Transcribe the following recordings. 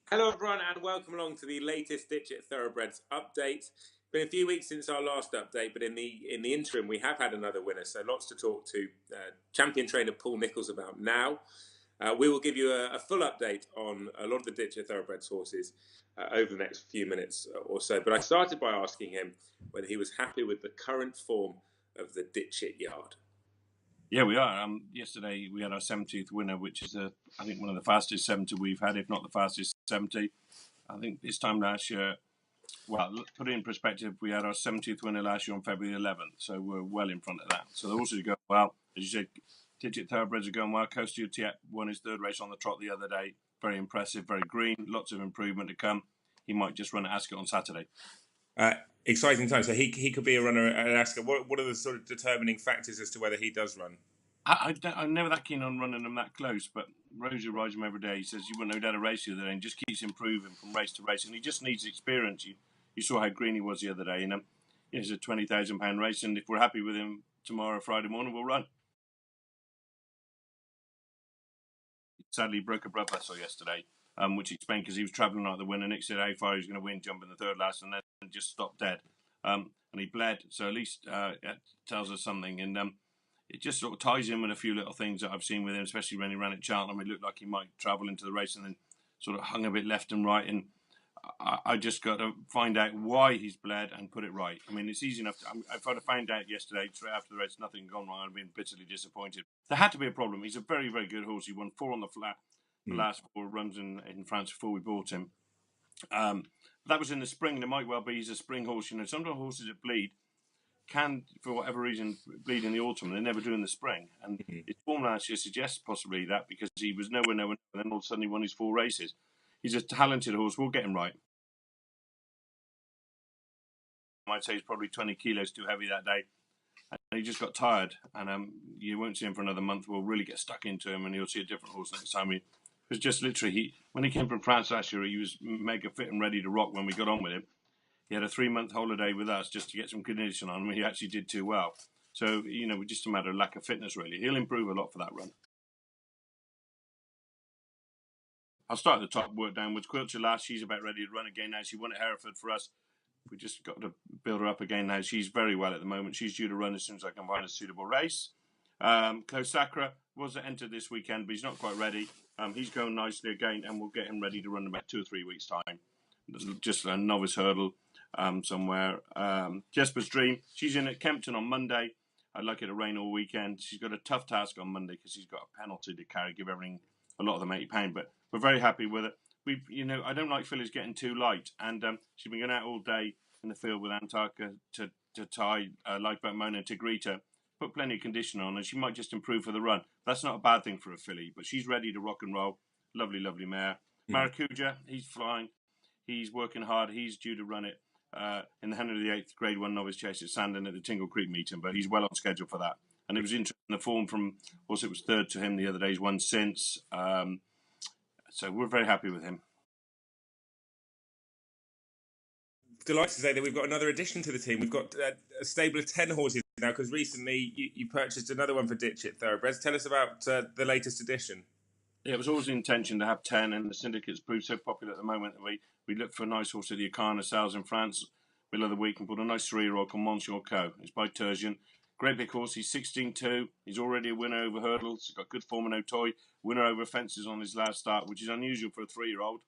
Hello everyone and welcome along to the latest Ditcheat Thoroughbreds update. It's been a few weeks since our last update, but in the interim we have had another winner, so lots to talk to champion trainer Paul Nicholls about now. We will give you a full update on a lot of the Ditcheat Thoroughbreds horses over the next few minutes or so, but I started by asking him whether he was happy with the current form of the Ditcheat yard. Yeah, we are. Yesterday we had our 70th winner, which is I think one of the fastest 70 we've had, if not the fastest 70. I think this time last year, well, put it in perspective, we had our 70th winner last year on February 11th, so we're well in front of that. So the horses are going well. As you said, Ditcheat Thoroughbreds are going well. Coast Ditcheat won his third race on the trot the other day. Very impressive, very green, lots of improvement to come. He might just run at Ascot on Saturday. Exciting time. So he could be a runner at Ascot. What are the sort of determining factors as to whether he does run? I'm never that keen on running them that close, but Rosie rides him every day. He says you wouldn't know how to race the other day and just keeps improving from race to race. And he just needs experience. You saw how green he was the other day. And it's a £20,000 race. And if we're happy with him tomorrow, Friday morning, we'll run. Sadly, he broke a blood vessel yesterday, which he explained because he was travelling like the winner. Nick said how far he was going to win, jumping the third last, and then just stopped dead. And he bled. So at least it tells us something. And it just sort of ties in with a few little things that I've seen with him, especially when he ran at Cheltenham. It looked like he might travel into the race and then sort of hung a bit left and right. And I just got to find out why he's bled and put it right. I mean, it's easy enough. If I'd have found out yesterday, straight after the race, nothing had gone wrong, I'd have been bitterly disappointed. There had to be a problem. He's a very, very good horse. He won 4 on the flat, the last 4 runs in France before we bought him. That was in the spring. There might well be he's a spring horse. You know, sometimes horses that bleed can, for whatever reason, bleed in the autumn. They never do in the spring. And his form last year suggests possibly that because he was nowhere, and then all of a sudden he won his 4 races. He's a talented horse. We'll get him right. I'd say he's probably 20 kilos too heavy that day. And he just got tired. And you won't see him for another month. We'll really get stuck into him and you'll see a different horse next time. It was just literally, when he came from France last year, he was mega fit and ready to rock when we got on with him. He had a 3-month holiday with us just to get some condition on him. He actually did too well. So, you know, just a matter of lack of fitness, really. He'll improve a lot for that run. I'll start at the top, work downwards. Quilter last, she's about ready to run again now. She won at Hereford for us. We just got to build her up again now. She's very well at the moment. She's due to run as soon as I can find a suitable race. Close Sacra was entered this weekend, but he's not quite ready. He's going nicely again, and we'll get him ready to run in about 2 or 3 weeks' time. Just a novice hurdle somewhere. Jesper's Dream, she's in at Kempton on Monday. I'd like it to rain all weekend. She's got a tough task on Monday because she's got a penalty to carry, give everything a lot of them £80, but we're very happy with it. I don't like fillies getting too light, and she's been going out all day in the field with Antarctica to tie Lifeboat Mona and Tigrita. Put plenty of condition on, and she might just improve for the run. That's not a bad thing for a filly, but she's ready to rock and roll. Lovely, lovely mare. Maracuja, he's flying. He's working hard. He's due to run it in the Henry VIII Grade 1 Novice Chase at Sandon at the Tingle Creek meeting, but he's well on schedule for that. And it was interesting, the form from, also it was third to him the other day. He's won since. So we're very happy with him. Delighted to say that we've got another addition to the team. We've got a stable of 10 horses now because recently you purchased another one for Ditcheat Thoroughbreds. Tell us about the latest addition. Yeah, it was always the intention to have 10, and the syndicate's proved so popular at the moment that we looked for a nice horse at the Acana sales in France middle of the week and bought a nice 3-year-old called Monsieur Co. It's by Terzian. Great big horse. He's 16-2. He's already a winner over hurdles. He's got good form and toy. Winner over fences on his last start, which is unusual for a 3-year-old.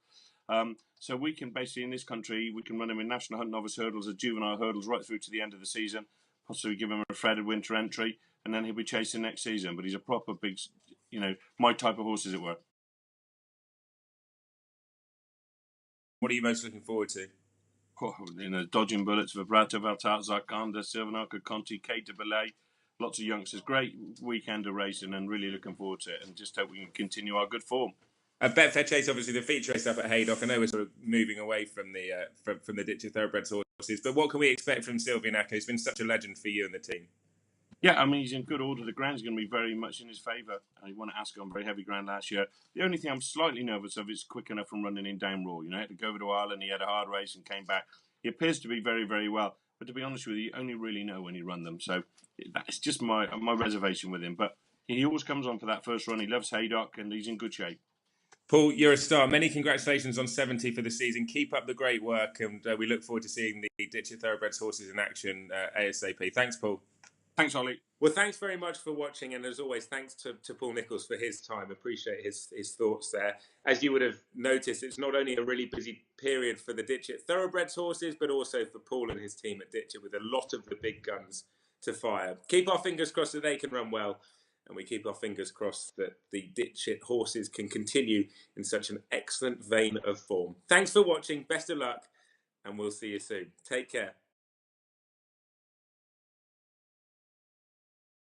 So we can basically, in this country, we can run him in National Hunt Novice hurdles, as juvenile hurdles, right through to the end of the season. Possibly give him a threaded winter entry, and then he'll be chasing next season. But he's a proper big, my type of horse, as it were. What are you most looking forward to? Dodging Bullets, Vibrato, Valtat, Zarkanda, Silvanaca, Conti, Kate de Belay. Lots of youngsters. Great weekend of racing, and really looking forward to it, and just hope we can continue our good form. Betfair Chase, obviously the feature race up at Haydock. I know we're sort of moving away from the Ditcheat Thoroughbreds horses, but what can we expect from Silvanaca? He's been such a legend for you and the team. Yeah, I mean, he's in good order. The ground's going to be very much in his favour. He won at Ascot on very heavy ground last year. The only thing I'm slightly nervous of is quick enough from running in down Raw. He had to go over to Ireland, he had a hard race and came back. He appears to be very, very well. But to be honest with you, you only really know when you run them. So that's just my reservation with him. But he always comes on for that first run. He loves Haydock and he's in good shape. Paul, you're a star. Many congratulations on 70 for the season. Keep up the great work, and we look forward to seeing the Ditcheat Thoroughbreds horses in action ASAP. Thanks, Paul. Thanks, Ollie. Well, thanks very much for watching, and as always, thanks to Paul Nicholls for his time. Appreciate his thoughts there. As you would have noticed, it's not only a really busy period for the Ditcheat Thoroughbreds horses, but also for Paul and his team at Ditcheat, with a lot of the big guns to fire. Keep our fingers crossed that they can run well, and we keep our fingers crossed that the Ditcheat horses can continue in such an excellent vein of form. Thanks for watching, best of luck, and we'll see you soon. Take care.